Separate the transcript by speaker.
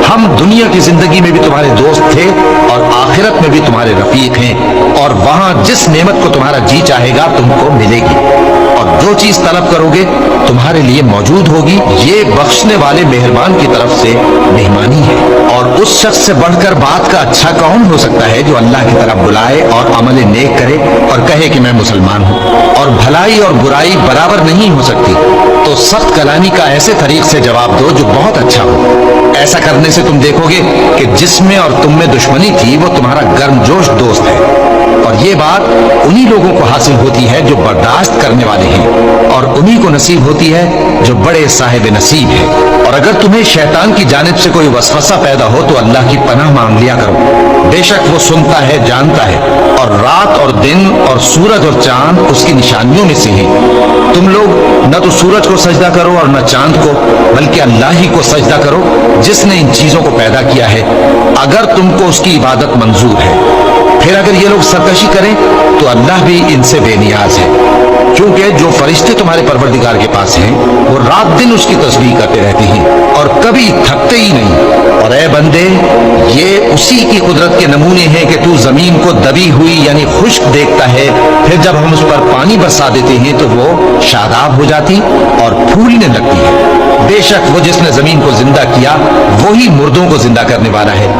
Speaker 1: ہم دنیا کی زندگی میں بھی تمہارے دوست تھے اور آخرت میں بھی تمہارے رفیق ہیں، اور وہاں جس نعمت کو تمہارا جی چاہے گا تم کو ملے گی، اور جو چیز طلب کرو گے تمہارے لیے موجود ہوگی۔ یہ بخشنے والے مہربان کی طرف سے مہمانی ہے۔ اور اس شخص سے بڑھ کر بات کا اچھا کون ہو سکتا ہے جو اللہ کی طرف بلائے اور عمل نیک کرے اور کہے کہ میں مسلمان ہوں۔ اور بھلائی اور برائی برابر نہیں ہو سکتی، تو سخت کلانی کا ایسے طریق سے جواب دو جو بہت اچھا ہو۔ ایسا کرنے سے تم دیکھو گے کہ جس میں اور تم میں دشمنی تھی وہ تمہارا گرم جوش دوست ہے، اور یہ بات انہی لوگوں کو حاصل ہوتی ہے جو برداشت کرنے والے ہیں، اور انہی کو نصیب ہوتی ہے جو بڑے صاحب نصیب ہے۔ اور اگر تمہیں شیطان کی جانب سے کوئی وسوسہ پیدا ہو تو اللہ کی پناہ مانگ لیا کرو، بے شک وہ سنتا ہے، جانتا ہے، اور رات اور دن اور سورج اور چاند اس کی نشانیوں میں سے ہیں۔ تم لوگ نہ تو سورج کو سجدہ کرو اور نہ چاند کو، بلکہ اللہ ہی کو سجدہ کرو جس نے ان چیزوں کو پیدا کیا ہے، اگر تم کو اس کی عبادت منظور ہے۔ پھر اگر یہ لوگ سرکشی کریں تو اللہ بھی ان سے بے نیاز ہے، کیونکہ جو فرشتے تمہارے پروردگار کے پاس ہیں وہ رات دن اس کی تسبیح کرتے رہتے ہیں اور کبھی تھکتے ہی نہیں۔ اور اے بندے، یہ اسی کی قدرت کے نمونے ہیں کہ تو زمین کو دبی ہوئی یعنی خشک دیکھتا ہے، پھر جب ہم اس پر پانی برسا دیتے ہیں تو وہ شاداب ہو جاتی اور پھولنے لگتی ہے۔ بے شک وہ جس نے زمین کو زندہ کیا وہی مردوں کو زندہ کرنے والا ہے۔